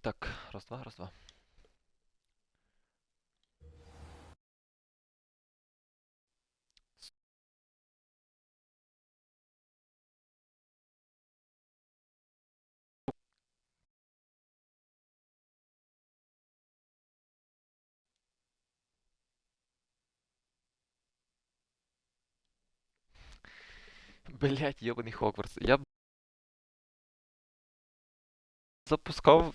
Так, раз-два, раз-два. Блять, йобаний Хогвартс. Я б запускав.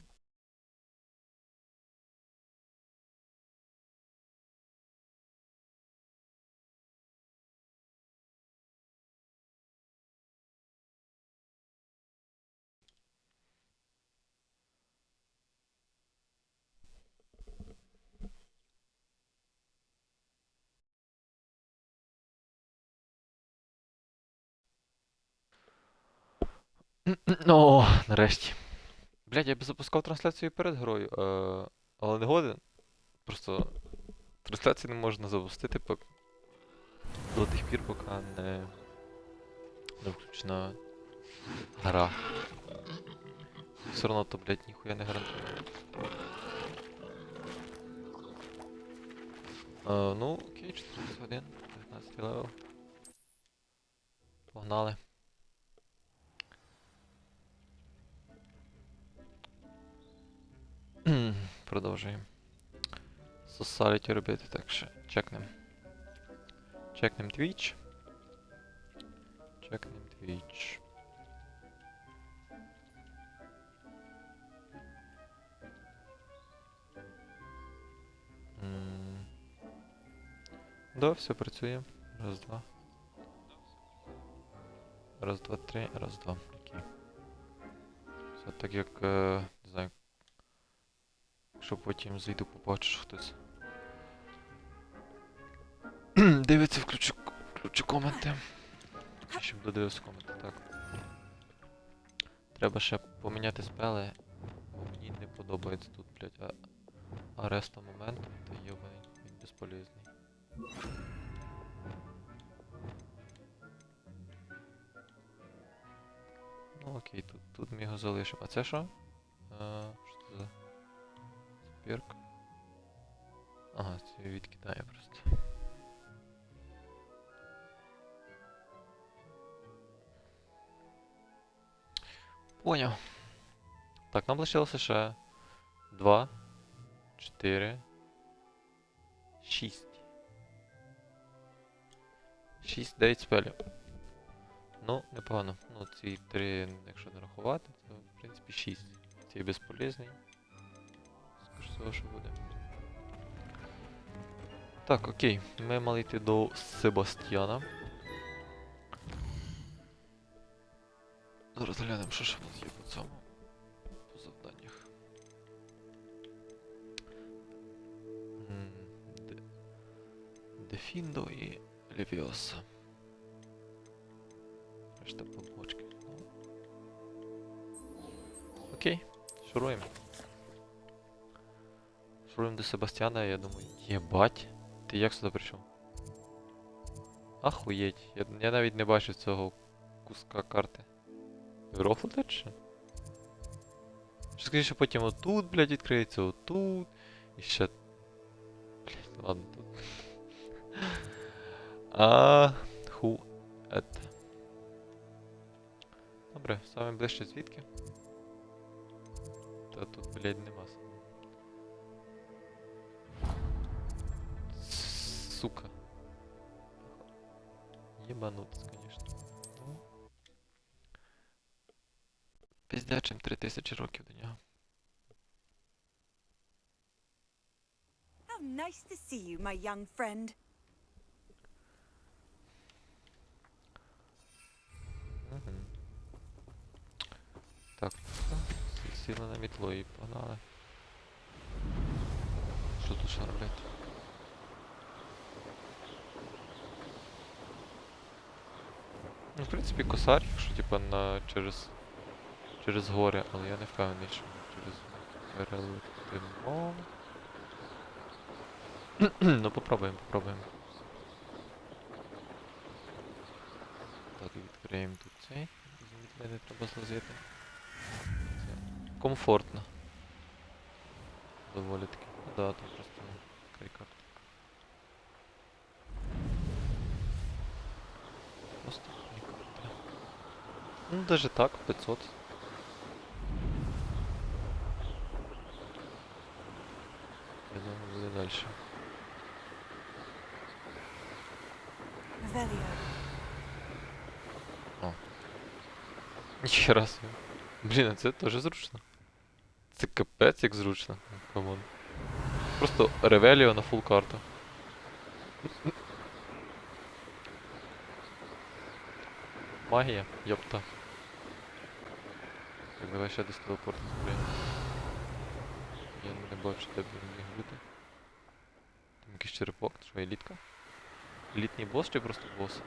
О, нарешті. Блять, я б запускав трансляцію перед грою, але не годен. Просто трансляцію не можна запустити до тих пір, поки не включена гра. Все одно то, блять, ніхуя не гарантує. Ну, окей, 41, 19 левел. Погнали. Продовжуємо. Society робити, так що чекнем. Чекнем Twitch. Чекнем Twitch. Да, все працює. Раз, два. Раз, два, три, раз, два. Окей. Все так як, не знаю. Якщо потім зайду, побачу, що хтось дивиться, включу коменти. Щоб додивився коменти, так. Треба ще поміняти спели, бо мені не подобається тут, блядь, ареста момент, та йобаний, він безполезний. Ну окей, тут ми його залишимо. А це що? Що це за спірк? Ага, це відкидає просто. Поняв. Так, нам лишилося ще 2, 4, 6. 6-9 спелів. Ну, непогано. Ну, ці 3, якщо не рахувати, то в принципі 6. Цей безполезний. Скажу всього, що буде. Так, окей. Ми мали йти до Себастьяна. Зараз глянемо, що ж в нас є по цьому. По завданнях. Дефіндо і Левіоса. Решта побочки. Окей, шуруємо. Шуруємо до Себастьяна, я думаю, єбать. Ти як сюди прийшов? Ахуєть, я навіть не бачив цього куска карти. Рофлити чи? Що скажи, що потім отут, блядь, відкриється, отут. І ще... Блядь, ладно тут. Ху ет. Добре, саме ближче звідки? Та тут, блядь, нема. Сука. Єбанутись, конечно. Ну. Пиздячим 3000 років до нього. How nice to see you, my young friend. Угу. Так, сіли на мітло і погнали. Що тут ще робити? Ну, в принципі, косарь, якщо типа через гори, але я не впевнений, що через перелетимо. Ну попробуємо. Так, відкриємо тут цей. Звідти не треба злазити. Це. комфортно. Доволі таки. Ну да, там просто карикатура. Просто карикатура. Ну даже так, 500. Я думаю, буде дальше. Revelio. О. Ніхера собі. Блін, а це теж зручно. Це капець як зручно. Камон. Просто ревеліо на фул карту. Магія, йопта. Так, давай ще десь телепорт зберемо. Я не бачу, де б він міг бути. Там якийсь черепок, що елітка? Елітний бос чи просто бос?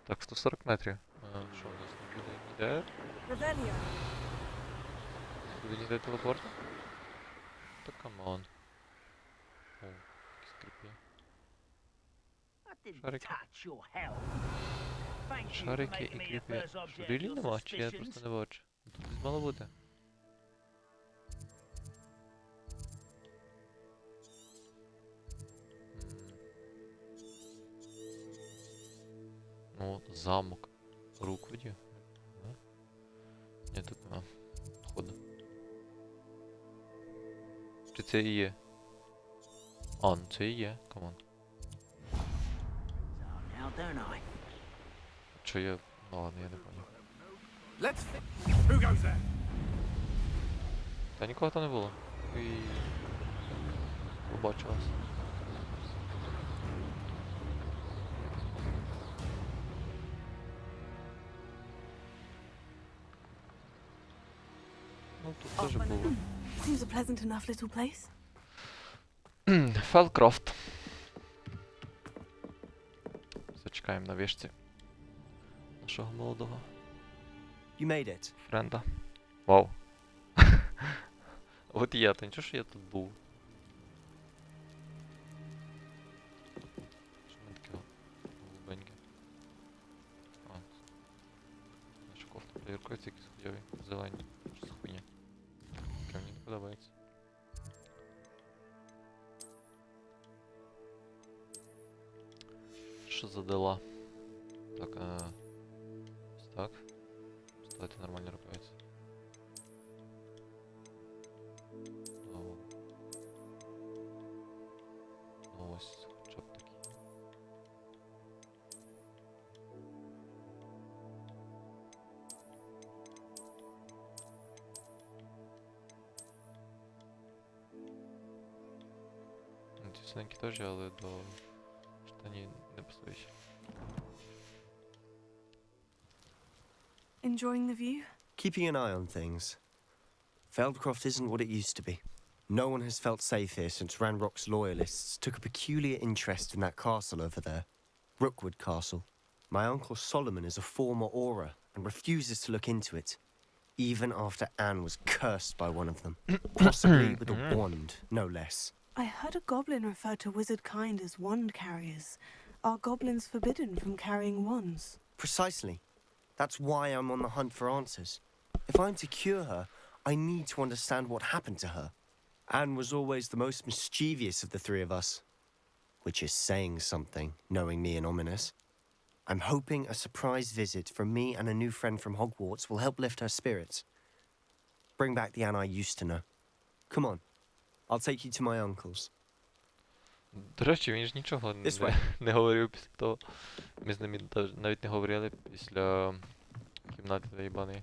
Так, 140 метрів. А, що у нас не буде ніде? Revelio. Не буде ніде телепорту? Та камон. О, якісь кріпі. Шарики. Шарики і кріпі. Що, рілі нема? Чи я просто не бачу? Тут десь мало бути. Ну, замок. Рукводі. Ні, тут нема. Ходу. Чи це і є? А, ну це і є, камон. Чо я... Ну ладно, я не понял. Who goes there? Та нікого там не було. І... побачу вас. Ну тут теж було. Seems a pleasant enough little place. Фелкрофт. Зачекаємо на вишці нашого молодого You made it. френда. Вау. От і я, то нічого, що я тут був. Що ми таке голубеньке? А, наша кофта поліркується, якісь хуйові, зелені. Що за хуйня? Таке мені не подобається. Що за дела? Так, ось так. Стати нормально рухається. Ну, ось, хоча б такі. Ну, ці синенькі теж, але до штанів не пасують. Enjoying the view? Keeping an eye on things. Feldcroft isn't what it used to be. No one has felt safe here since Ranrock's loyalists took a peculiar interest in that castle over there. Rookwood Castle. My uncle Solomon is a former Auror and refuses to look into it, even after Anne was cursed by one of them. Possibly with a wand, no less. I heard a goblin refer to wizard kind as wand carriers. Are goblins forbidden from carrying wands? Precisely. That's why I'm on the hunt for answers. If I'm to cure her, I need to understand what happened to her. Anne was always the most mischievous of the three of us. Which is saying something, knowing me and Ominous. I'm hoping a surprise visit from me and a new friend from Hogwarts will help lift her spirits. Bring back the Anne I used to know. Come on. I'll take you to my uncle's. До речі, він ж нічого This way. не говорив після того. Ми з ним навіть не говорили після кімнати заїбаної.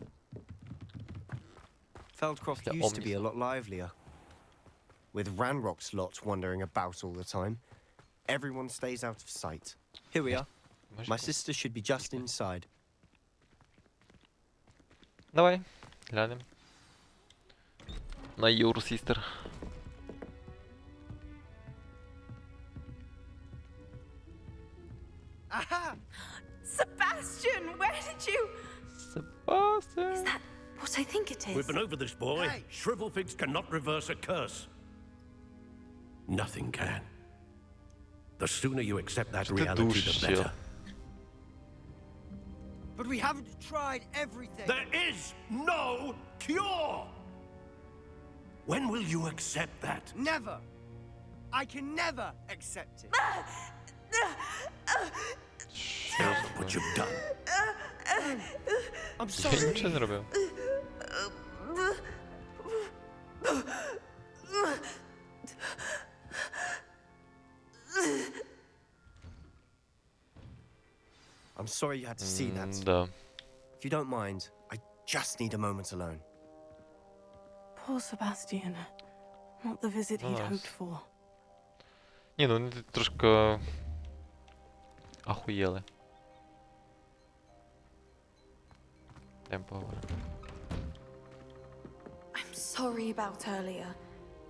Feldcroft used to be a lot livelier. With Ranrock's lots wandering about all the time, everyone stays out of sight. Here we are. My sister should be just inside. Давай, глянем. На your sister. Aha! Sebastian, where did you... Sebastian. Is that what I think it is? We've been over this, boy. Hey. Shrivelfigs cannot reverse a curse. Nothing can. The sooner you accept that Ty reality, the dusz się. better. But we haven't tried everything. There is no cure! When will you accept that? Never! I can never accept it. Що Tell за them what хуйня? you've done. I'm Я нічого sorry. не робив. I'm sorry you had to see that. Да. If you don't mind, I just need a moment alone. Poor Sebastian. Not the visit he'd Nice. hoped for. Ні, ну вони тут трошки ахуєли. Йдемо поговоримо. I'm sorry about earlier.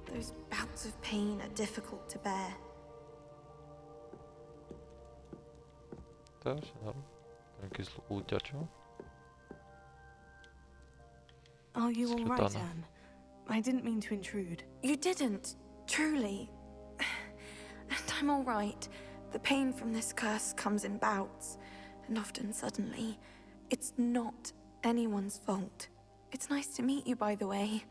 Those bouts of pain are difficult to bear. Та, все норм. Там якийсь лутячого. Are you all right, Сметана. Anne? I didn't mean to intrude. You didn't, truly. And I'm all right. The pain from this curse comes in bouts, and often suddenly. It's not anyone's fault. It's nice to meet you, by the way.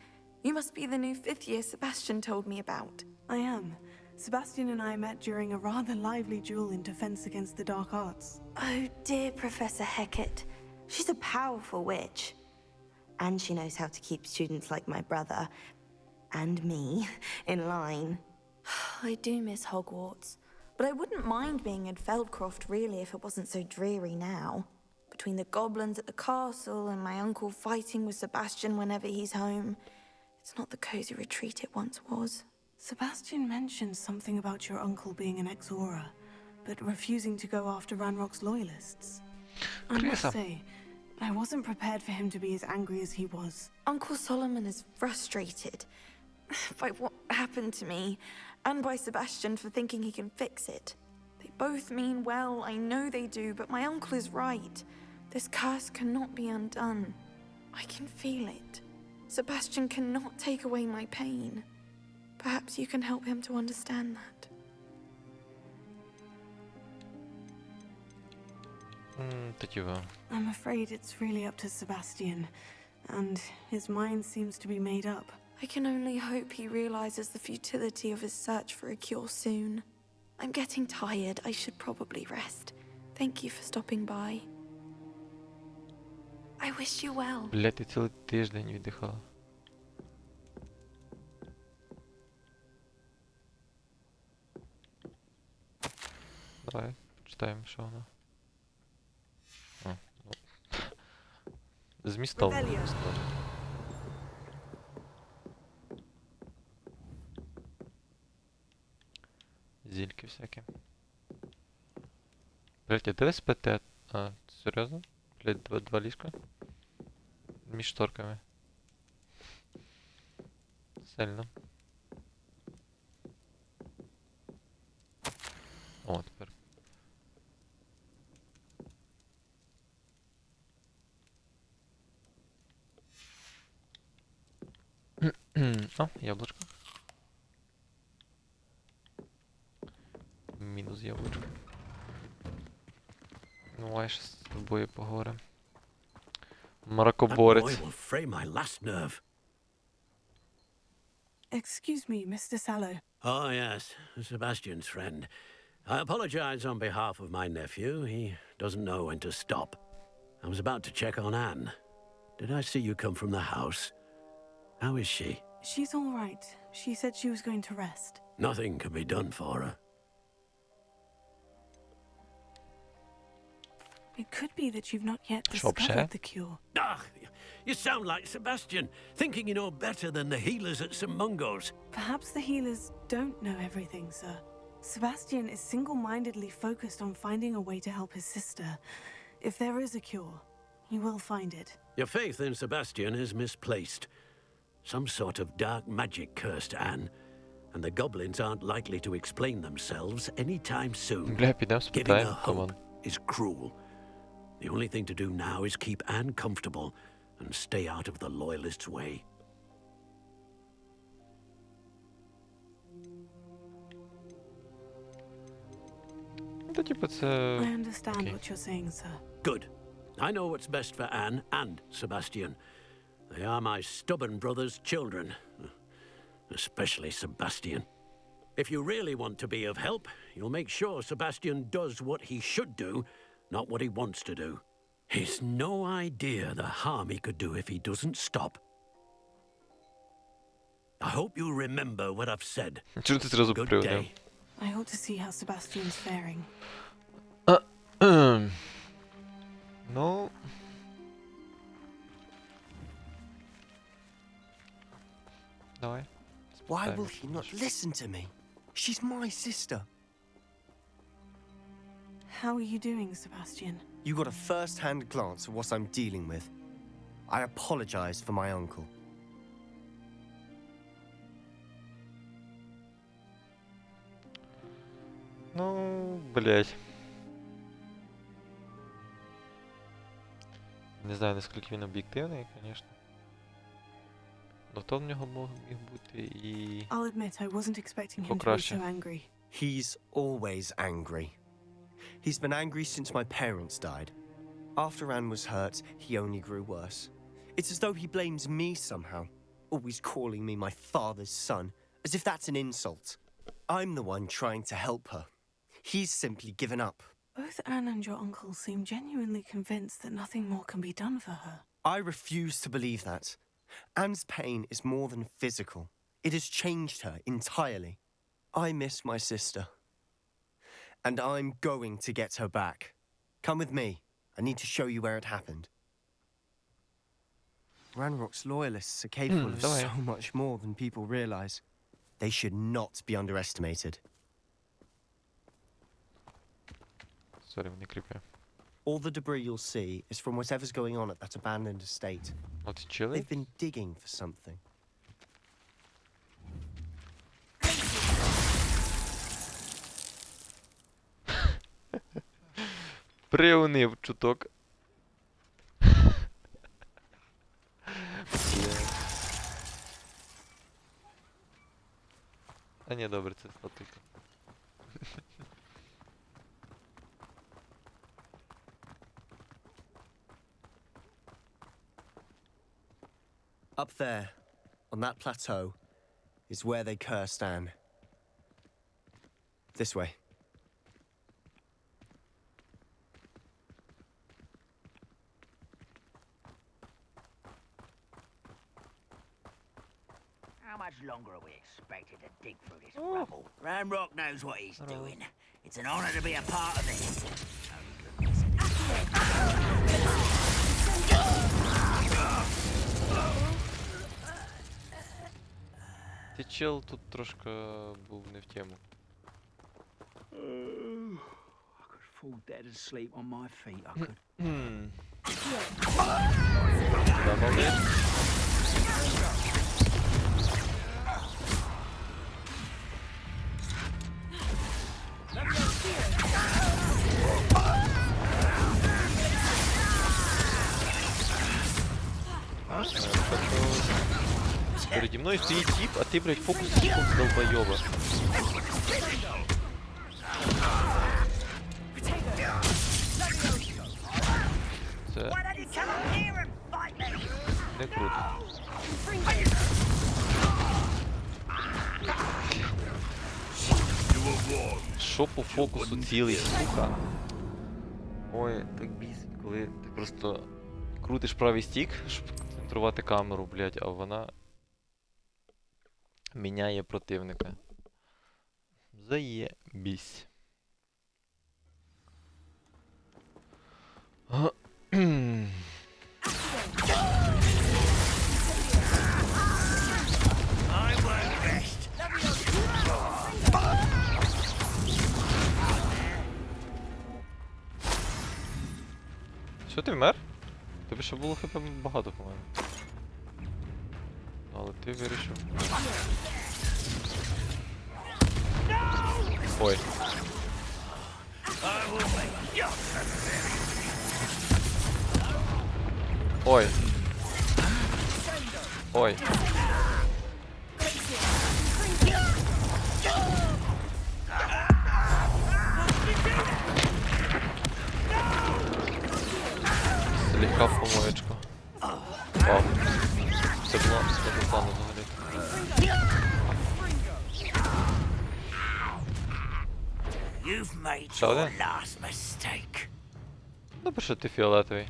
You must be the new fifth year Sebastian told me about. I am. Sebastian and I met during a rather lively duel in defense against the dark arts. Oh, dear Professor Hecat. She's a powerful witch. And she knows how to keep students like my brother and me in line. I do miss Hogwarts, but I wouldn't mind being in Feldcroft really if it wasn't so dreary now. Between the goblins at the castle and my uncle fighting with Sebastian whenever he's home, it's not the cozy retreat it once was. Sebastian mentioned something about your uncle being an ex-Aura, but refusing to go after Ranrock's loyalists. I must Krisa. say, I wasn't prepared for him to be as angry as he was. Uncle Solomon is frustrated by what happened to me, and by Sebastian for thinking he can fix it. They both mean well, I know they do, but my uncle is right. This curse cannot be undone. I can feel it. Sebastian cannot take away my pain. Perhaps you can help him to understand that. Тоді ви. I'm afraid it's really up to Sebastian, and his mind seems to be made up. I can only hope he realizes the futility of his search for a cure soon. I'm getting tired. I should probably rest. Thank you for stopping by. I wish you well. Блядь, ти цілий тиждень віддихала. Давай, почитаємо, що вона. А, ну. Змістовно. Rebellion. змістовно. Зільки всякі. Блядь, а де ви спите? А, серйозно? Блядь, два ліжка? Між шторками. Сильно. О, тепер. О, яблучко. Мінус яблучко. Ну, а ще з тобою поговоримо. That boy Мракоборець. will fray my last nerve. Excuse me, Mr. Sallow. Oh, yes, Sebastian's friend. I apologize on behalf of my nephew. He doesn't know when to stop. I was about to check on Anne. Did I see you come from the house? How is she? She's all right. She said she was going to rest. Nothing can be done for her. It could be that you've not yet Shop share. discovered the cure. Ah, you sound like Sebastian, thinking you know better than the healers at St. Mungo's. Perhaps the healers don't know everything, sir. Sebastian is single-mindedly focused on finding a way to help his sister. If there is a cure, he will find it. Your faith in Sebastian is misplaced. Some sort of dark magic cursed Anne, and the goblins aren't likely to explain themselves anytime soon. Бля, підемо Giving her спитаємо, hope камон. is cruel. The only thing to do now is keep Anne comfortable and stay out of the Loyalists' way. Ну, типу, це... I understand okay. what you're saying, sir. Good. I know what's best for Anne and Sebastian. They are my stubborn brother's children. especially Sebastian. If you really want to be of help, you'll make sure Sebastian does what he should do, not what he wants to do. He's no idea the harm he could do if he doesn't stop. I hope you remember what I've said. Чого ти зразу Good привняв? day. I ought to see how Sebastian's faring. Ну... Давай. Why will Спитаємось. he not listen to me? She's my sister. How are you doing, Sebastian? You got a first-hand glance at what I'm dealing with. I apologize for my uncle. Ну, блять. Не знаю, наскільки він об'єктивний, звісно. Но то в нього міг бути і... I'll admit I wasn't expecting him to be Покраще. so angry. He's always angry. He's been angry since my parents died. After Anne was hurt, he only grew worse. It's as though he blames me somehow, always calling me my father's son, as if that's an insult. I'm the one trying to help her. He's simply given up. Both Anne and your uncle seem genuinely convinced that nothing more can be done for her. I refuse to believe that. Anne's pain is more than physical. It has changed her entirely. I miss my sister. And I'm going to get her back. Come with me. I need to show you where it happened. Ranrock's loyalists are capable of давай. so much more than people realize. They should not be underestimated. Сорі, мені кріпе. All the debris you'll see is from whatever's going on at that abandoned estate. От чили? They've been digging for something. Приунив чуток. А ні, добре, це статика. Up there, on that plateau, is where they cursed Anne. This way. How much longer are we expected to dig through this rubble? Ranrock knows what he's doing. It's an honor to be a part of it. Oh, goodness. Ти чел тут трошки був не в тему. I could fall dead asleep on my feet. I could. Да, молодець. Переді мною стоїть тип, а ти, блядь, фокус типом долбойоба. Це не круто. Що по фокусу цілий, сука? Ой, так бісить, коли ти просто крутиш правий стік, щоб концентрувати камеру, блядь, а вона міняє противника. Заєбісь. Що ти вмер? Тобі ще було хп багато, по-моєму. Але ти вирішив. Ой. Ой. Ой. Слегка в помоечку. Вау. Це було плану взагалі. You've made Що your один? last mistake. Добре, що ти фіолетовий.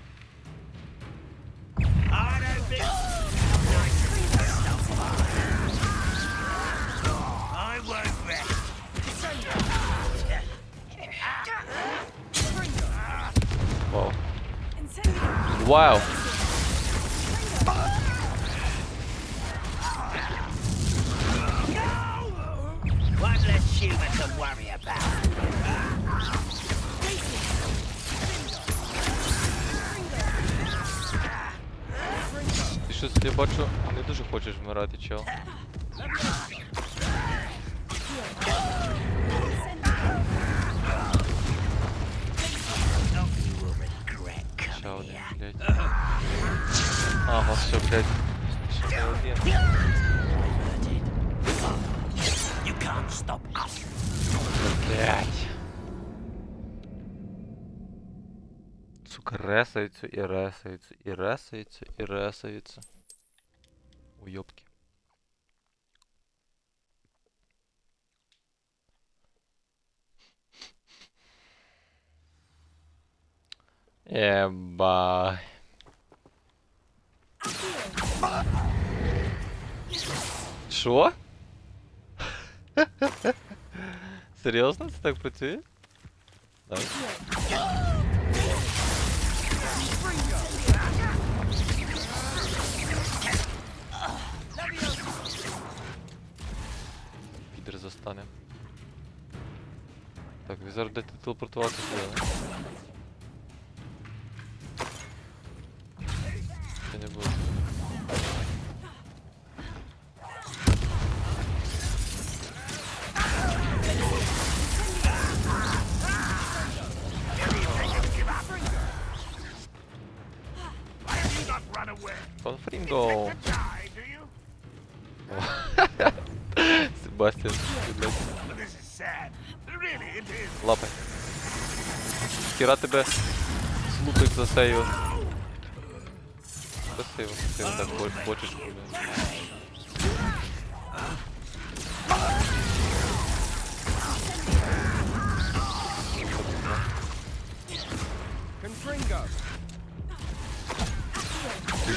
I don't think I won't rest. Вау. Вау! One less human to worry about. Ти щось, я бачу, не дуже хочеш вмирати, чел. You will regret Ще coming один, here. блядь. Ага, все, блядь. Ще не один. You can't stop us. Блядь. Сука, ресается и ресается, и ресается, и ресается. Уёбки. Ебай. Що? Серйозно це так працює? Давай. Підер застане. Так, ви зараз дайте телепортуватися сюди, да? Чи не буде? Конфрінго! Себастьян, блядь. Лапай. Хіра тебе слупить за сейву. Без сейву, так бочечку, блядь.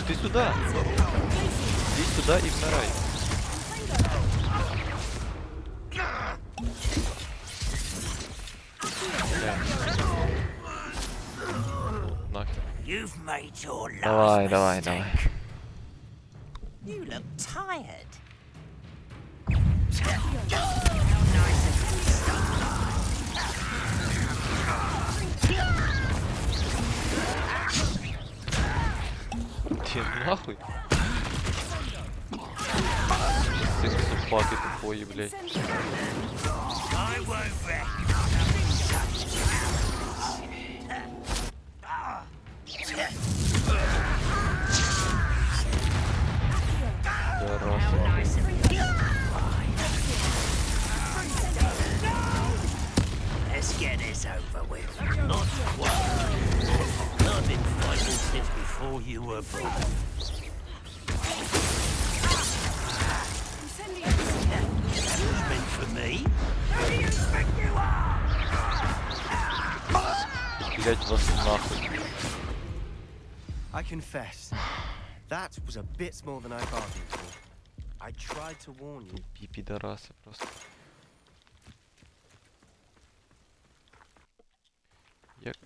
Ты сюда! Иди сюда и вмирай. Бля. Нахер. You've made your last Давай, mistake. давай, давай. You look tired. Ти нахуй? Ты собаки тупой, блядь. I won't rest. Здорово. Let's get this over with. Not quite. I've been fighting since before you were born. That was meant for me. Who do you think you are? Блядь, вас нахуй. I confess, that was a bit more than I bargained for. I tried to warn you. Тупі підараси просто. Як...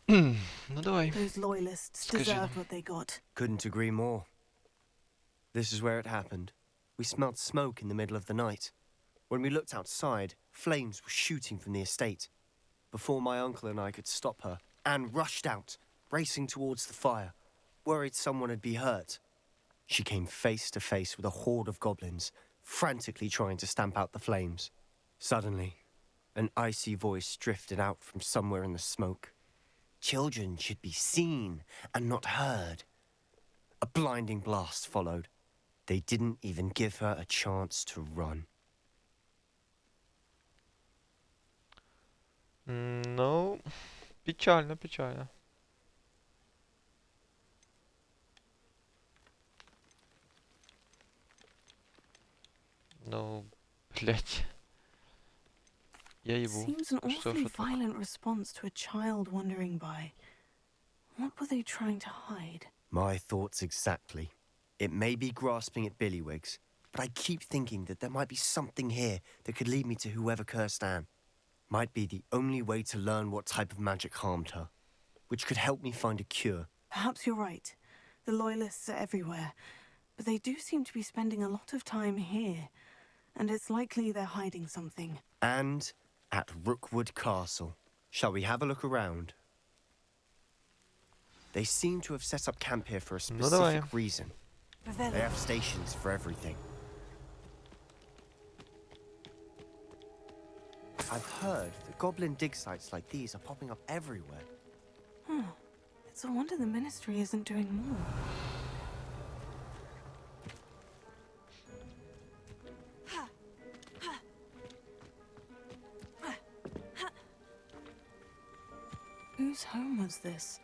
Ну давай. Those loyalists Скажи нам. deserved what they got. Couldn't agree more. This is where it happened. We smelled smoke in the middle of the night. When we looked outside, flames were shooting from the estate. Before my uncle and I could stop her, Anne rushed out, racing towards the fire, worried someone had been hurt. She came face to face with a horde of goblins, frantically trying to stamp out the flames. Suddenly, an icy voice drifted out from somewhere in the smoke. Children should be seen and not heard. A blinding blast followed. They didn't even give her a chance to run. Ну, печально, печально. Ну, блять. Я ебу. Seems an Что awfully ж так? violent response to a child wandering by. What were they trying to hide? My thoughts exactly. It may be grasping at Billywigs, but I keep thinking that there might be something here that could lead me to whoever cursed Anne. Might be the only way to learn what type of magic harmed her, which could help me find a cure. Perhaps you're right. The Loyalists are everywhere, but they do seem to be spending a lot of time here, and it's likely they're hiding something. And at Rookwood Castle. Shall we have a look around? They seem to have set up camp here for a Ну давай. specific reason. They Revelio. have stations for everything. I've heard that goblin dig sites like these are popping up everywhere. It's a wonder the Ministry isn't doing more. Whose home was this?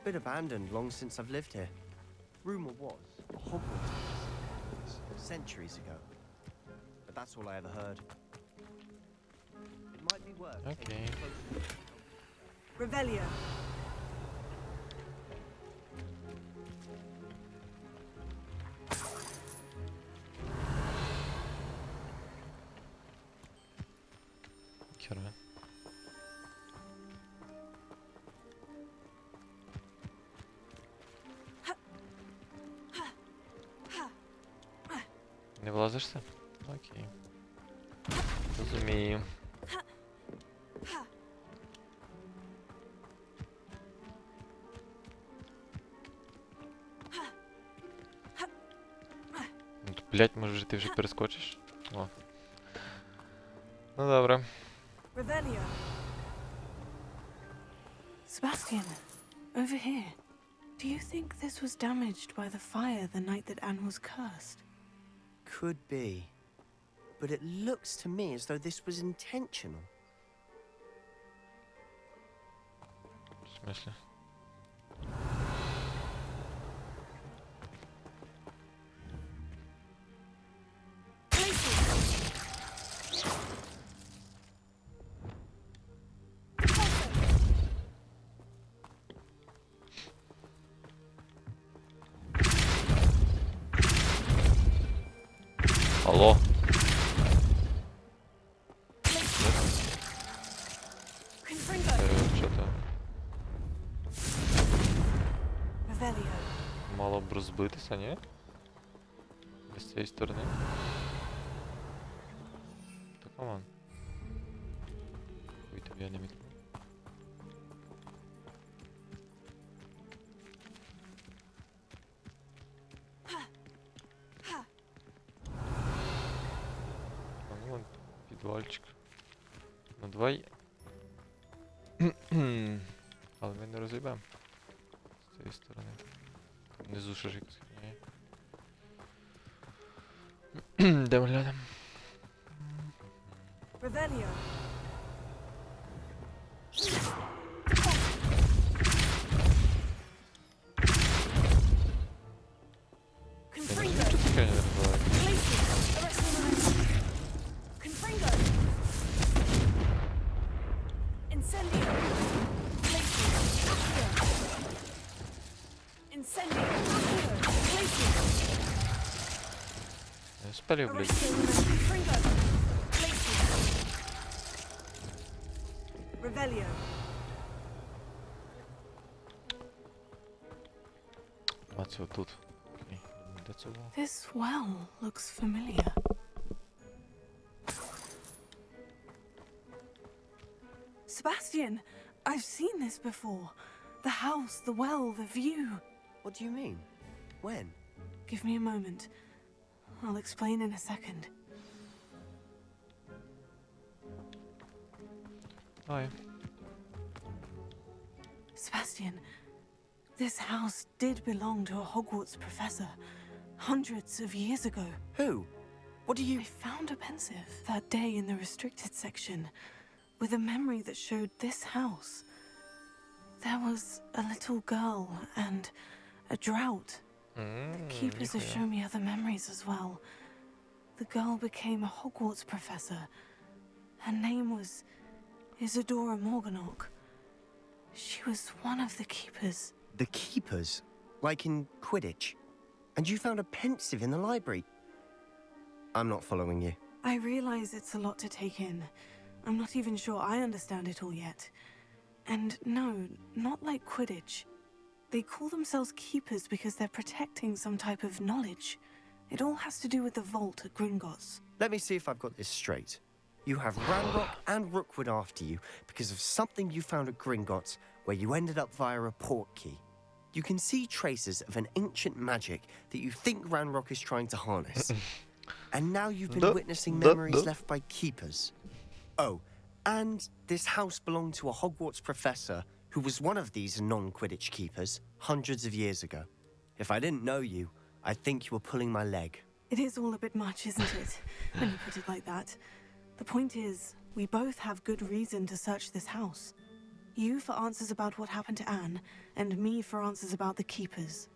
Been abandoned long since I've lived here. Rumor was Hogwarts was centuries ago. But that's all I ever heard. It might be worth taking Okay. a closer look. Revelio. Хера. Не влазишся? Окей. Розумію. Ну, то, блядь, може ти вже перескочиш? О. Ну добре. Revelio. Sebastian, over here. Do you think this was damaged by the fire the night that Anne was cursed? Could be. But it looks to me as though this was intentional. В смысле? Алло. Що-то Revelio. мало б розбитися, ні? З цієї сторони. Так, камон. Хуй тобі я не міг. А вон підвальчик. Ну давай. Але ми не розіб'ємо. З цієї сторони. Там внизу ще ж якось херня є. Йдемо глянемо. Revelio. Confringo. Що таке не відбувається? Confringo. Incendio. Incendio. Я спалив, блядь. Confringo. Revelio. А це отут. Окей. Де це було? This well looks familiar. Sebastian, I've seen this before. The house, the well, the view. What do you mean? When? Give me a moment. I'll explain in a second. Ай. Sebastian, this house did belong to a Hogwarts professor hundreds of years ago. Who? What do you... I found a pensive that day in the restricted section. with a memory that showed this house. There was a little girl and a drought. The keepers have Ніхуя. shown me other memories as well. The girl became a Hogwarts professor. Her name was Isadora Morganach. She was one of the keepers. The keepers? Like in Quidditch? And you found a pensive in the library? I'm not following you. I realize it's a lot to take in. I'm not even sure I understand it all yet. And no, not like Quidditch. They call themselves keepers because they're protecting some type of knowledge. It all has to do with the vault at Gringotts. Let me see if I've got this straight. You have Ranrock and Rookwood after you because of something you found at Gringotts where you ended up via a port key. You can see traces of an ancient magic that you think Ranrock is trying to harness. And now you've been witnessing memories left by keepers. Oh, and this house belonged to a Hogwarts professor who was one of these non-Quidditch keepers hundreds of years ago. If I didn't know you, I'd think you were pulling my leg. It is all a bit much, isn't it? When you put it like that. The point is, we both have good reason to search this house. You for answers about what happened to Anne, and me for answers about the keepers.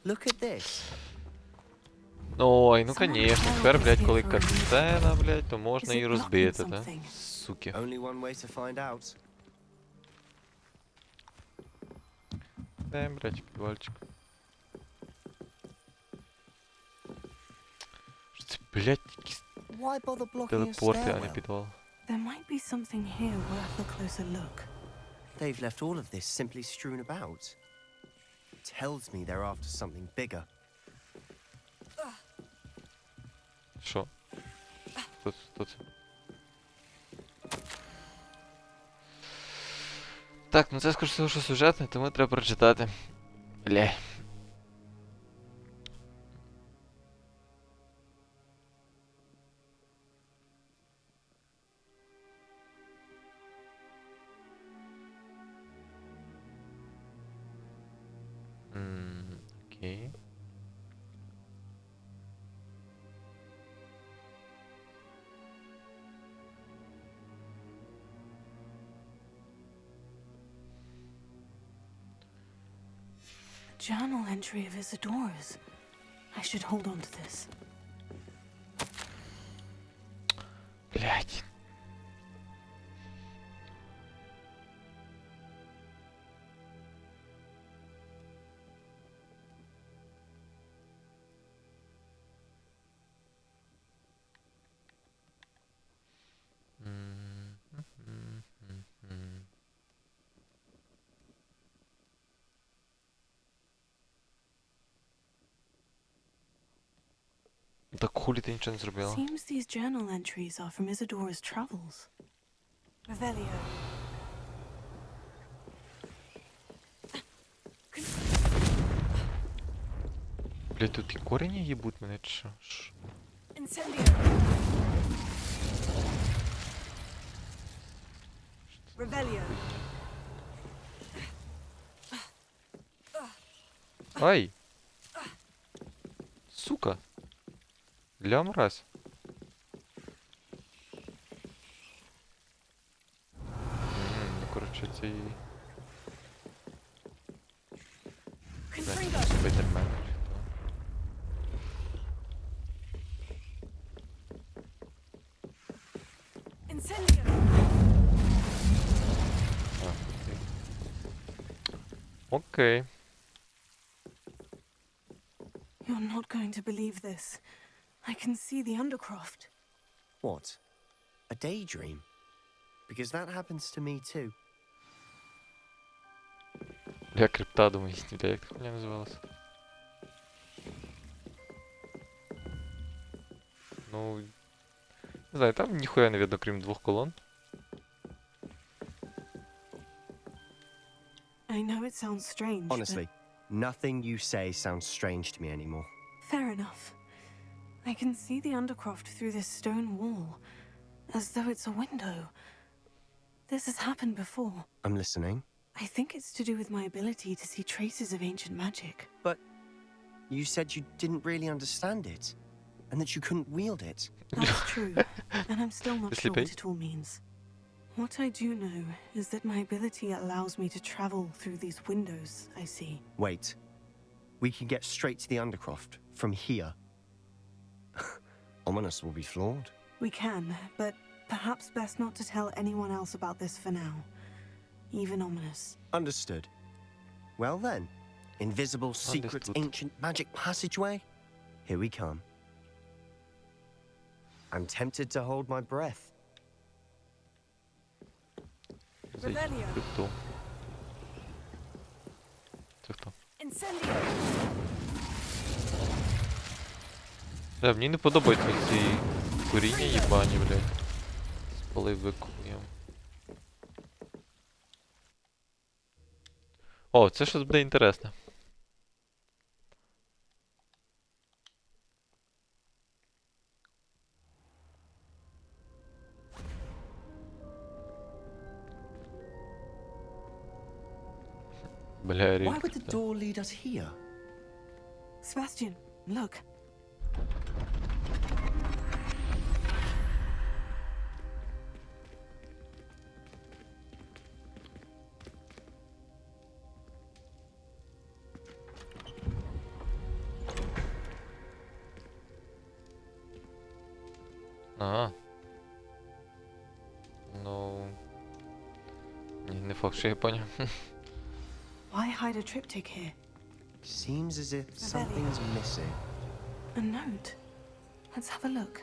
Look at this. Ой, ну конечно, тепер, блядь, коли катсцена, блядь, то можна і розбити, да? Суки. Only one way to find out. Дай, блядь, підвальчик. Що це, блядь, якісь Why bother blocking a телепорти, а не stairwell? підвал. There might be something here worth a closer look. They've left all of this simply strewn about. Tells me they're after something bigger. Що? Хто це? Так, ну це скоріше всього, що сюжетне, тому треба прочитати. Бля. Окей. Journal entry of Isadora's. I should hold on to this. Блядь. Так хулі ти нічого не зробила? Seems these journal entries are from Isadora's travels. Revelio. Блядь, тут і корені їбуть мене, чи що? Incendio. Revelio. Ай! Сука! Ля мразь. Ну, коротше, ці... Спайдермен, чи то. Incendio. А, окей. You're not going to believe this. I can see the Undercroft. What? A daydream? Because that happens to me too. Бля, крипта, думаю, бля, як та хуйня називалася? Ну... Не знаю, там ніхуя не видно, крім двох колон. I know it sounds strange, Honestly, nothing you say sounds strange to me anymore. but fair enough. I can see the Undercroft through this stone wall, as though it's a window. This has happened before. I'm listening. I think it's to do with my ability to see traces of ancient magic. But you said you didn't really understand it. and that you couldn't wield it. That's true, and I'm still not Is sure Sleepy? what it all means. What I do know is that my ability allows me to travel through these windows I see. Wait. We can get straight to the Undercroft from here. Ominous will be floored. We can, but perhaps best not to tell anyone else about this for now. Even Ominous. Understood. Well then, invisible, secret, Understood. ancient magic passageway? Here we come. I'm tempted to hold my breath. Revelio. Хто? Це хто? Incendio! Бля, мені не подобаються ці коріння їбані, блядь. Спали викуємо. О, це щось буде інтересне. Бля, Why рік. would the door lead us here? Sebastian, look. Ага. Ну... Ні, не факт, що я поняв. Why hide a triptych here? Seems as if something's missing. A note. Let's have a look.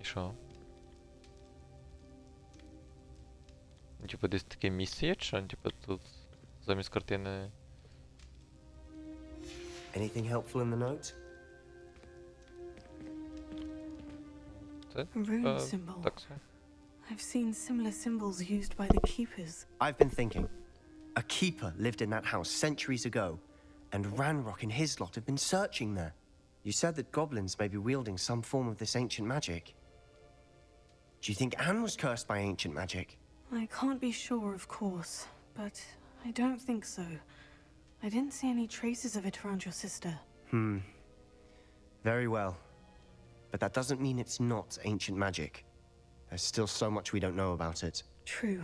І що? Типа десь таке місце є, чи що? Типа тут замість картини... Anything helpful in the note? Це? A rune symbol. Так, все. I've seen similar symbols used by the keepers. I've been thinking. A keeper lived in that house centuries ago, and Ranrock and his lot have been searching there. You said that goblins may be wielding some form of this ancient magic. Do you think Anne was cursed by ancient magic? I can't be sure, of course, but I don't think so. I didn't see any traces of it around your sister. Very well. But that doesn't mean it's not ancient magic. There's still so much we don't know about it. True.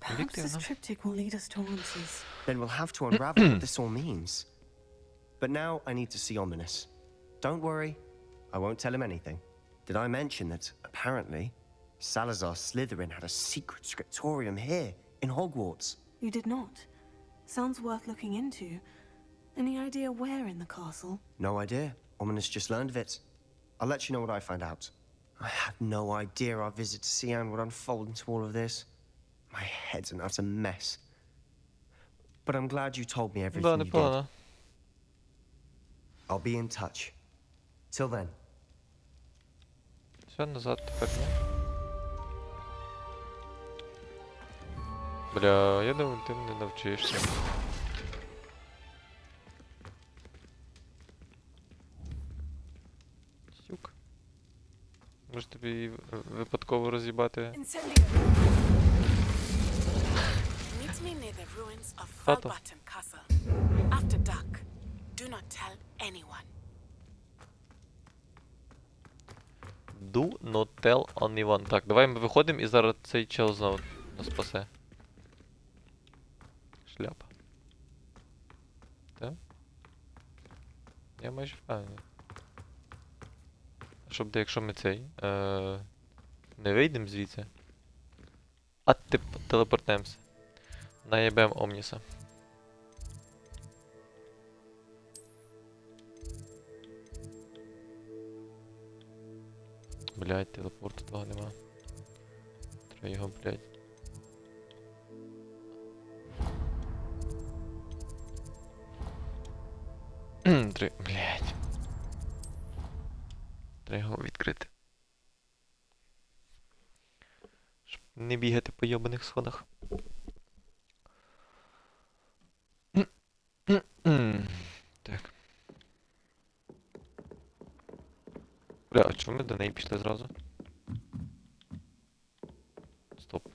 Perhaps this enough. triptych will lead us to answers. Then we'll have to unravel what this all means. But now I need to see Ominous. Don't worry, I won't tell him anything. Did I mention that, apparently, Salazar Slytherin had a secret scriptorium here, in Hogwarts? You did not. Sounds worth looking into. Any idea where in the castle? No idea. Ominous just learned of it. I'll let you know what I find out. I had no idea our visit to Cian would unfold into all of this. My head's an utter mess. But I'm glad you told me everything Да, you did. непогано. I'll be in touch. Till then. Все, назад тепер, ні? Бля, я думаю, ти не навчишся. Сюк. Може тобі випадково роз'їбати? Incendio. Meet me near the ruins of Tato. Falbutton Castle. After dark. Do not tell anyone. Do not tell anyone. Так, давай ми виходимо і зараз цей чел знову нас спасе. Шляпа. Так? Я майже впевнений. А щоб якщо ми цей... не вийдемо звідси, а телепортнемося. Наєбем Омніса. Блядь, телепорту того нема. Треба його, блядь. Блядь. Треба його відкрити. Щоб не бігати по йобаних сходах. Так. Бля, а чому ми до неї пішли зразу? Стоп.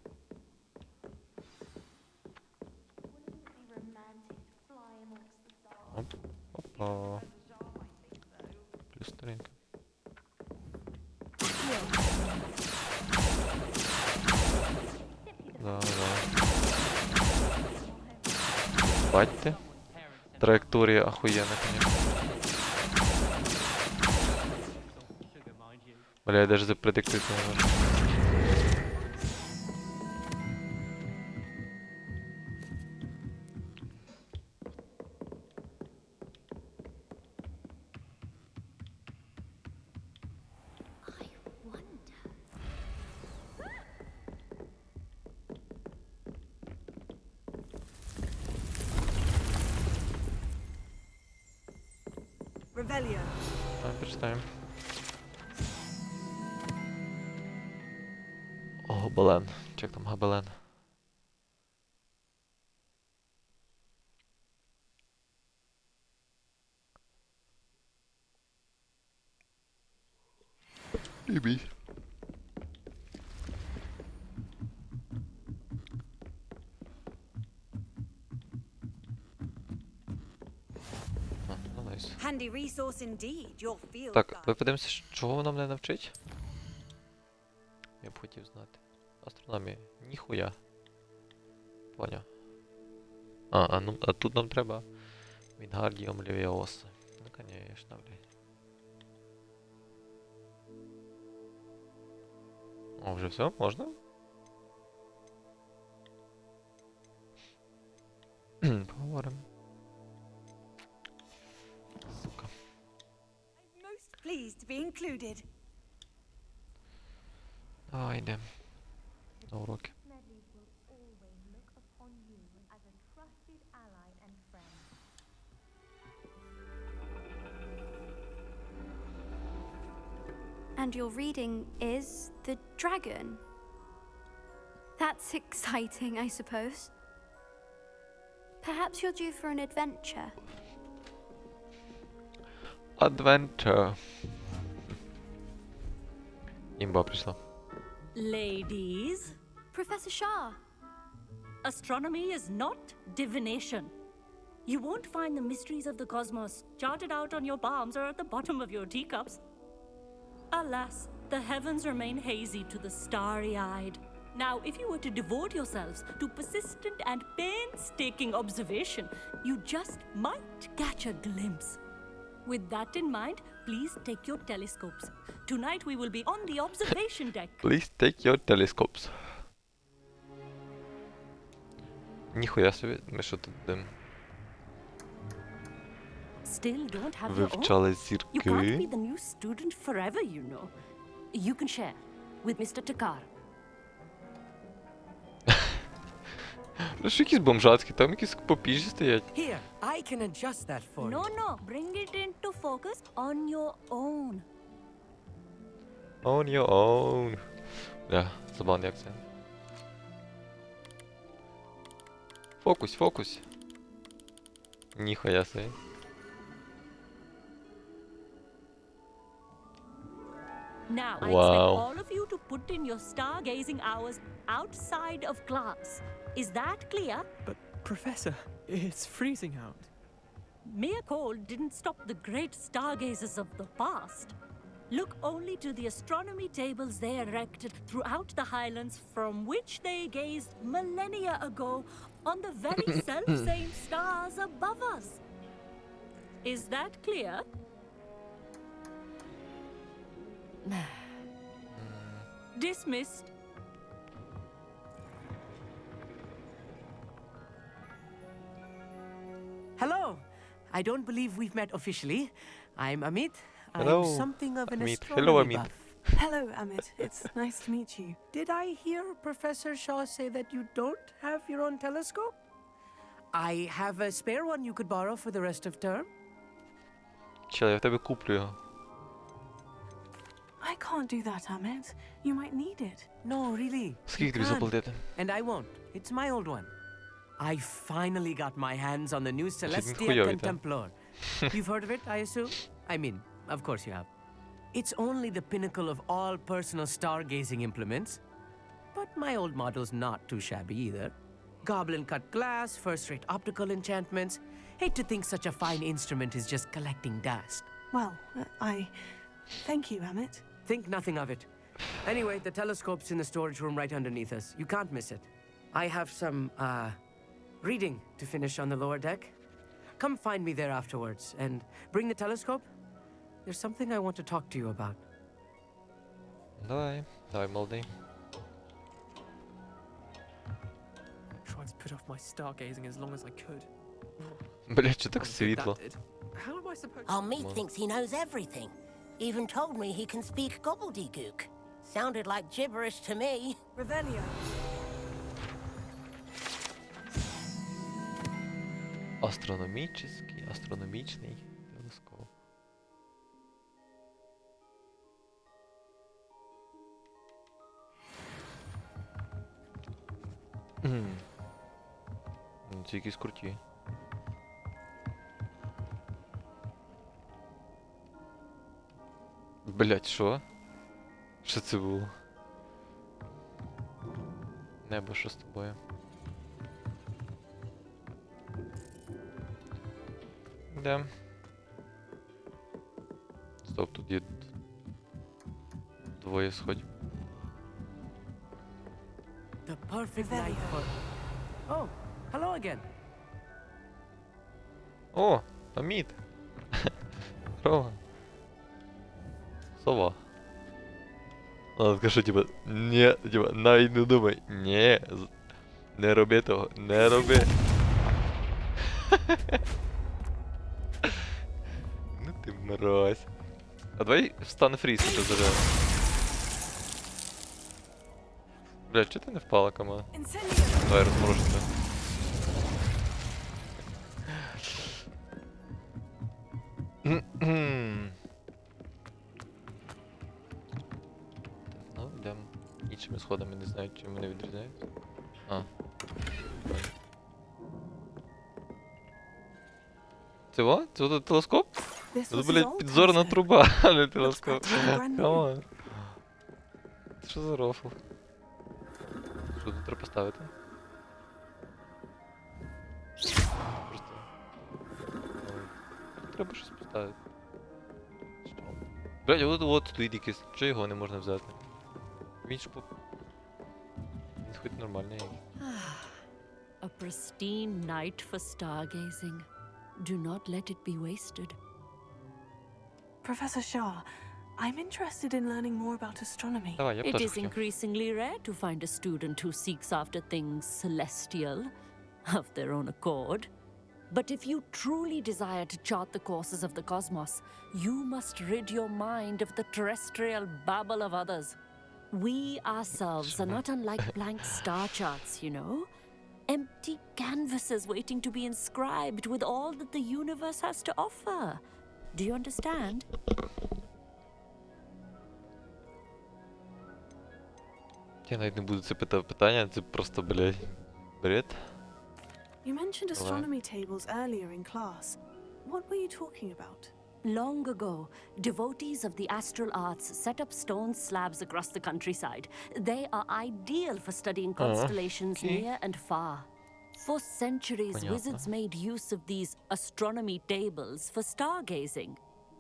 Wouldn't it be romantic Оп. Опа. Плюс сторінка. Да. Бачите? Траєкторія охуєнна, конечно. Бля, я даже запредиктити не можу. Revelio. Почитаємо. О, гобелен. Чек там гобелен. І бій. Ну, найс. Handy resource indeed, your field Так, guide. ви подивимося, чого вона мене навчить? Я б хотів знати. Астрономія. Ніхуя. Поняв. Ну, а тут нам треба Вінгардіум Левіоса. Ну, конечно, блядь. О, вже все? Можна? Поговоримо. Сука. I'm most pleased to be included. Давай йдемо. На уроки. Medleys will always look upon you as a trusted ally and friend. And your reading is The Dragon. That's exciting, I suppose. Perhaps you're due for an adventure. Adventure. Імба прийшла. Ladies, Professor Shah, astronomy is not divination. You won't find the mysteries of the cosmos charted out on your palms or at the bottom of your teacups. Alas, the heavens remain hazy to the starry-eyed. Now, if you were to devote yourselves to persistent and painstaking observation, you just might catch a glimpse. With that in mind, please take your telescopes. Tonight we will be on the observation deck. Please take your telescopes. Ніхуя собі, ми що тут будемо Still don't have your own? вивчали You can't be зірки? the new student forever, you know. You can share with Mr. Takar. Ну що якісь бомжацькі, там якісь попіжі стоять. Here, I can adjust that for No, you. no, bring it into focus on your own. On your own. Бля, забавний акцент. Фокус, фокус. Ніхуя собі. Now, I Wow. expect all of you to put in your stargazing hours outside of class. Is that clear? But, Professor, it's freezing out. Mere cold didn't stop the great stargazers of the past. Look only to the astronomy tables they erected throughout the highlands from which they gazed millennia ago on the very self-same stars above us. Is that clear? Dismissed. Hello. I don't believe we've met officially. I'm Amit. Hello, I'm something of an Amit. astronomy Hello, Amit. buff. Hello, Amit. It's nice to meet you. Did I hear Professor Shaw say that you don't have your own telescope? I have a spare one you could borrow for the rest of term. Чел, я в тебе куплю його. I can't do that, Amit. You might need it. No, really. Скільки you тобі can't. заплатити? And I won't. It's my old one. I finally got my hands on the new Celestia хуйовий, та? Contemplor. You've heard of it, I assume? I mean, of course you have. It's only the pinnacle of all personal stargazing implements. But my old model's not too shabby either. Goblin-cut glass, first-rate optical enchantments. Hate to think such a fine instrument is just collecting dust. Well, I thank you, Amit. Think nothing of it. Anyway, the telescope's in the storage room right underneath us. You can't miss it. I have some, reading to finish on the lower deck. Come find me there afterwards, and bring the telescope. There's something I want to talk to you about. Давай, молодий. Tried to put off my stargazing as long as I could. Блять, що так світло? How am I supposed Our meat thinks he knows everything. Even told me he can speak gobbledygook. Sounded like gibberish to me. Revelio. Астрономічний телескоп. Це якісь круті. Блять, що? Що це було? Небо, що з тобою? Да. Стоп, тут є двоє сходів. The perfect night for... Oh, hello again. О, Амід! Здорово. Сова. Вона така, що типа, ні, типа, навіть не думай. Ні, не роби того, не роби. Ну ти мразь. А давай встане фріз, що зажав. Блядь, чого ти не впала, команда? Давай розморожиться. Ну, йдемо іншими сходами, не знаю, чим вони відрізняються. А. Це во? Це от телескоп? Це, блядь, підзорна труба, а не телескоп. Камон. Це що за рофл? Що тут треба поставити? Просто... Треба щось поставити. Що? Блядь, от стоїть якийсь. Чого його не можна взяти? Він ж по... Він хоч нормальний. A pristine night for stargazing. Do not let it be wasted. Professor Shah, I'm interested in learning more about astronomy. Давай, я б It теж is хотів. increasingly rare to find a student who seeks after things celestial of their own accord. But if you truly desire to chart the courses of the cosmos, you must rid your mind of the terrestrial babble of others. We ourselves are not unlike blank star charts, you know? Empty canvases waiting to be inscribed with all that the universe has to offer. Do you understand? Я навіть не буду це питання, це просто, блядь, бред. You mentioned astronomy tables earlier in class. What were you talking about? Long ago, devotees of the astral arts set up stone slabs across the countryside. They are ideal for studying constellations near and far. For centuries, wizards made use of these astronomy tables for stargazing.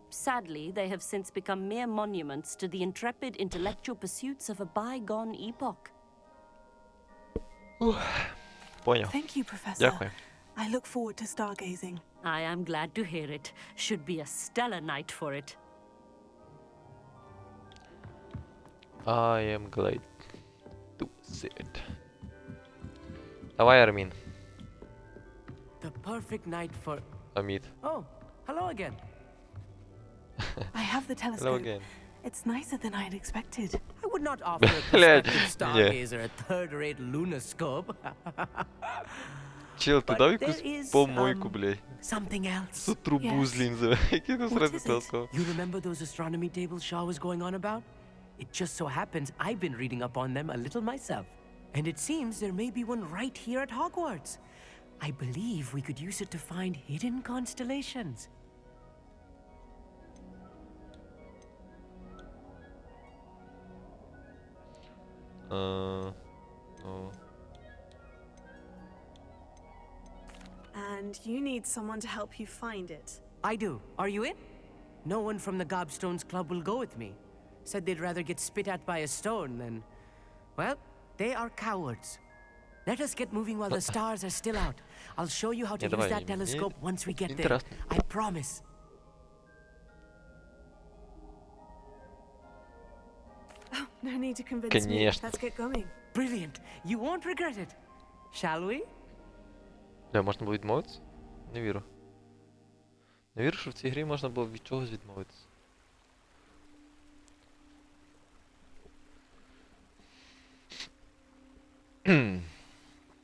Sadly, they have since become mere monuments to the intrepid intellectual pursuits of a bygone epoch. Понял. Thank you, Professor. Дякую. I look forward to stargazing. I am glad to hear it. Should be a stellar night for it. I am glad to see it. Давай, Армін. The perfect night for... Амід. Oh, hello again. I have the Hello telescope. again. It's nicer than I had expected. I would not offer a prospective stargazer a third-rate lunoscope. Чел, ти But дав there якусь is, помойку, блядь? Something else. Ту трубу з лінзами. Який ти сради телескоп? You remember those astronomy tables Shaw was going on about? It just so happens I've been reading up on them a little myself. And it seems there may be one right here at Hogwarts. I believe we could use it to find hidden constellations. and you need someone to help you find it. I do. Are you in? No one from the Gobstones Club will go with me. Said they'd rather get spit at by a stone than... Well, they are cowards. Let us get moving while the stars are still out. I'll show you how to use that telescope once we get there. I promise. Oh, no need to convince me. Let's get going. Brilliant. You won't regret it. Shall we? Бля, можна було відмовитися? Не вірю. Не вірю, що в цій грі можна було від чогось відмовитися.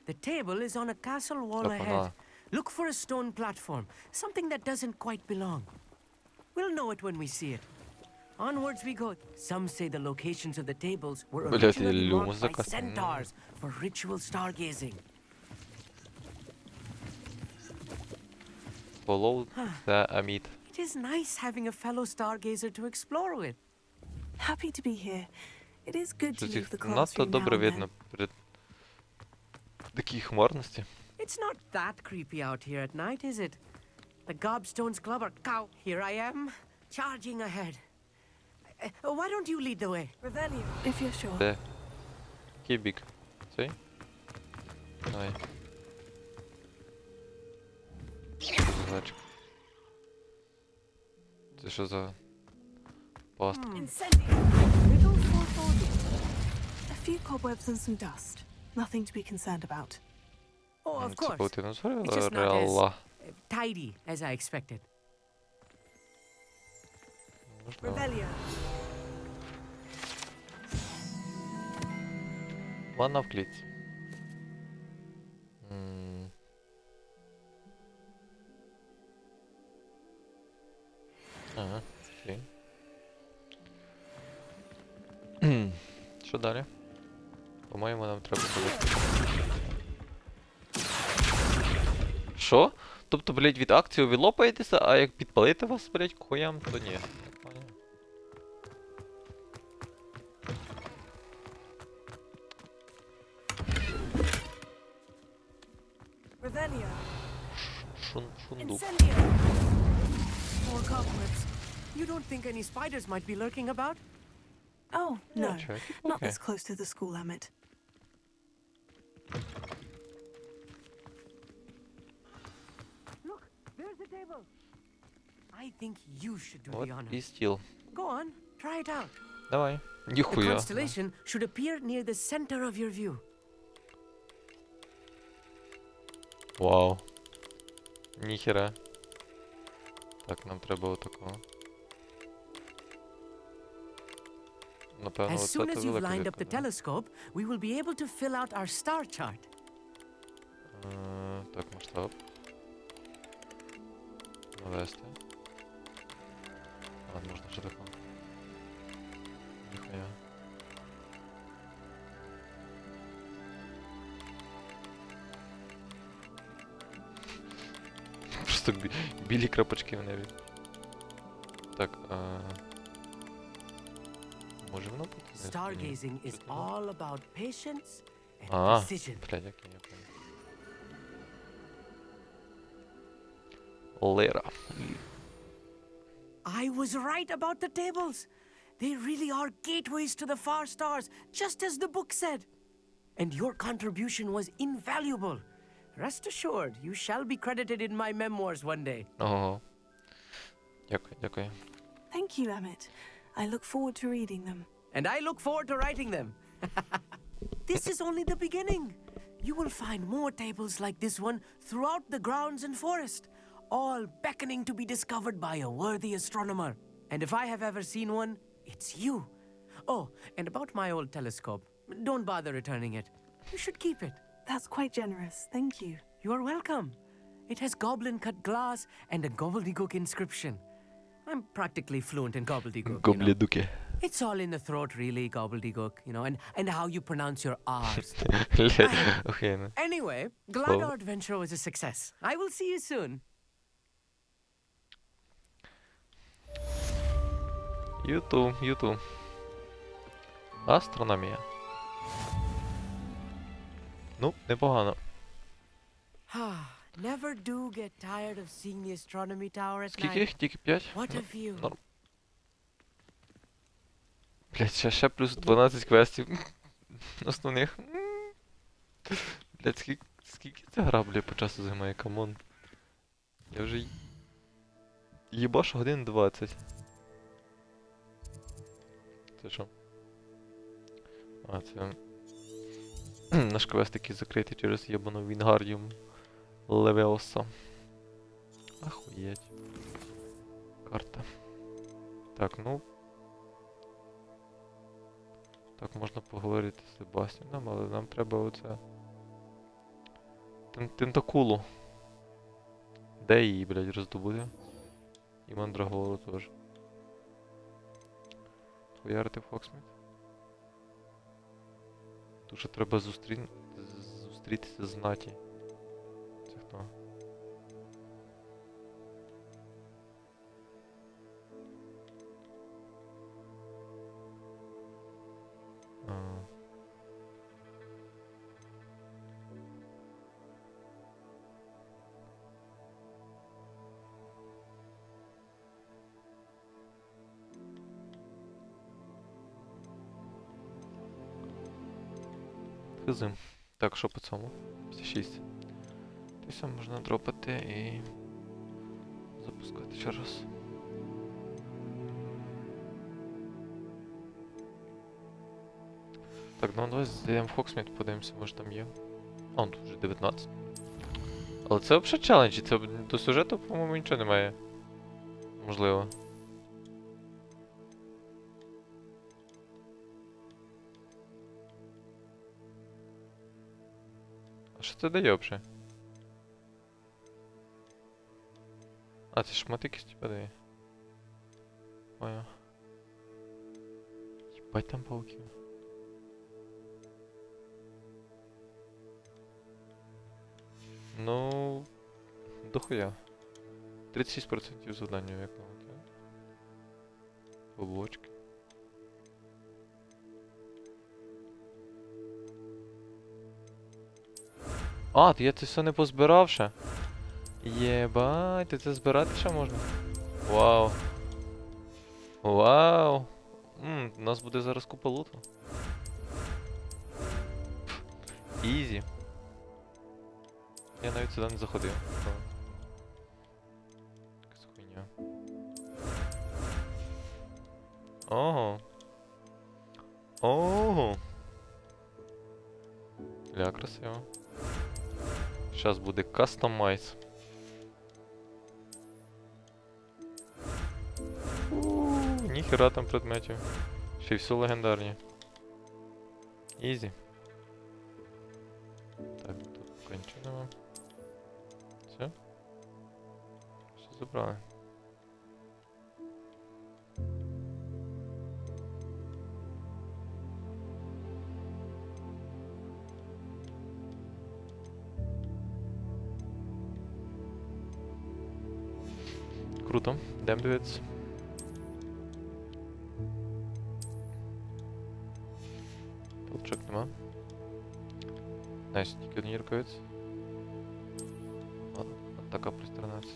The table is on a castle wall ahead. Look for a stone platform, something that doesn't quite belong. We'll know it when we see it. Onwards we go. Some say the locations of the tables were originally marked by centaurs for ritual stargazing. Follow the Amit. It is nice having a fellow stargazer to explore with. Happy to be here. It is good to leave the Надто classroom добре now and видно then. при такій хмарності. It's not that creepy out here at night, is it? The Gobstones Club are cow. Here I am, charging ahead. Why don't you lead the way? Revelio, if you're sure. Де? Який бік? Цей? Давай. Задачка. Це що за пастка? A few cobwebs and some dust. Nothing to be concerned about. Oh, of Це course. паутина It's just згоріла? not Реала. as tidy as I expected. Revelio. Ванна в клітці. Ага, окей. Що далі? По-моєму, нам треба зробити. Що? Тобто, блять, від акції ви лопаєтеся, а як підпалити вас, блять, к хуям, то ні. Revelio. Шундук. More cobwebs. You don't think any spiders might be lurking about? Oh, no. Check. Not Okay. this close to the school, Emmett. Look, there's the table. I think you should do What the honor. is steel? Go on, try it out. Давай. The Ніхуя. constellation should appear near the center of your view. Вау. Ніхера. Так, нам треба отакого. Напевно, As оце soon as то you've велика lined up the вітка, да? telescope, we will be able to fill out our star chart. Так, масштаб. Навести. А, можна ще такого. Ніхуя. Просто білі крапочки в небі. Так, може воно бути? Stargazing is all about patience and А, precision. блядь, як я понял. Лера. I was right about the tables. They really are gateways to the far stars, just as the book said. And your contribution was invaluable. Rest assured, you shall be credited in my memoirs one day. Ого. Дякую, дякую. Thank you, Emmett. I look forward to reading them. And I look forward to writing them. This is only the beginning. You will find more tables like this one throughout the grounds and forest, all beckoning to be discovered by a worthy astronomer. And if I have ever seen one, it's you. Oh, and about my old telescope, don't bother returning it. You should keep it. That's quite generous. Thank you. You are welcome. It has goblin-cut glass and a gobbledygook inscription. I'm practically fluent in gobbledygook. Гоблідуки. It's all in the throat, really, gobbledygook, and how you pronounce your R's. Окей, ну. Anyway, glad our adventure was a success. I will see you soon. Ютуб. Астрономія. Ну, непогано. Never do get tired of seeing the astronomy tower at Скільки night. їх? Тільки 5? What a view. Норм. Блять, ще плюс 12 квестів. Основних. Блять, скільки ця гра, блядь, по часу займає, камон. Я вже їбаш годин 20. Це що? А, це наш квест, який закритий через єбану Вінгардіум Левіоса. Ахуєть. Карта. Так, ну. Так, можна поговорити з Себастьяном, але нам треба оце... Тентакулу. Де її, блядь, роздобути? І Мандрагору теж. Хуярити Фоксміт. Тут ще треба зустрітися з Наті. Це хто? Хизим. Так, що по цьому? 56. Все можна дропати і запускати ще раз. Так, ну давай зайдемо в Хоксміт, подивимося, може там є. А, тут вже 19. Але це взагалі челендж, це до сюжету, по-моєму, нічого немає. Можливо. А що це дає взагалі? А, це шмат якийсь типа дає. Понял. Єбать там пауків. Ну... Дохуя. 36% завдання виконати. Облочки. А, я це все не позбирав ще. Єбать, це збирати ще можна? Вау. Вау. У нас буде зараз купа луту. Ізі. Я навіть сюди не заходив. Якась хуйня. Ого. Ого. Ля, красиво. Сейчас буде кастомайз. Ніхера там предметів. Ще й все легендарні. Ізі. Так, тут кончено. Все? Все забрали. Круто, йдемо дивитися. Толчок нема. Найс, тільки одній рукавиці. Атака плюс 13.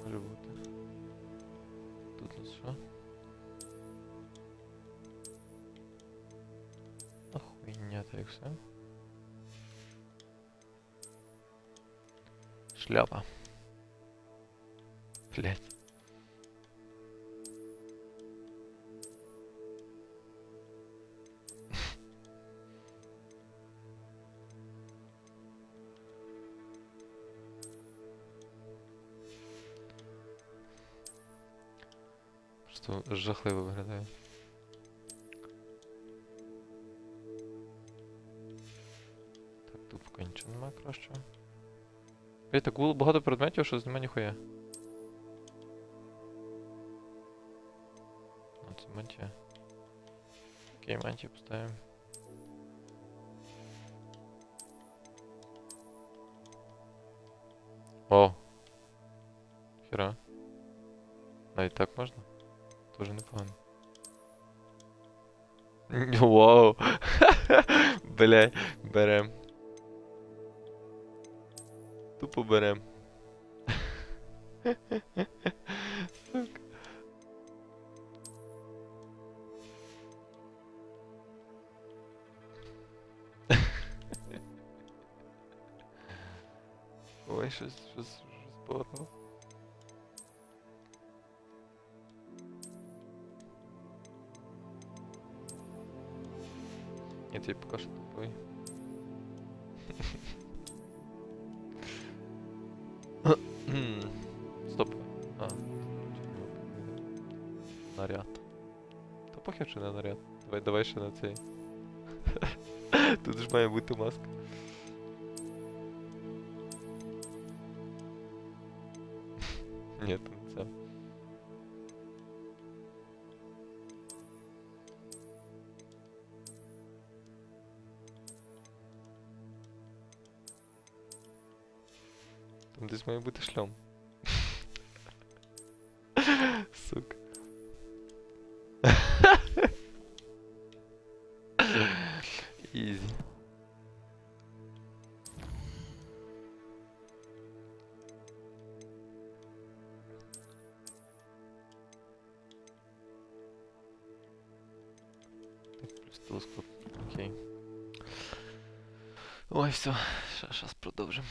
Може бути. Тут у нас що? Охуйня, так як все. Шляпа. Блять. Просто жахливо виглядає. Так, тут поки нічого немає кращого. Блять, так було багато предметів, що з нема ніхуя. Це мантія. Окей, мантію поставимо. О! Хера. Навіть так можна? Тоже непогано. Вау! Бля, берем. Тупо берем. Сука. Ой, щось багато. Я тобі поки що тупий. Стоп. А. Наряд. Та похер, що не наряд. Давай ще на цей. Тут ж має бути маска. Ні, то не це. Там десь має бути шльом. Сука. Ізі. Плюс телескоп. Окей. Ой, все. Щас продовжимо.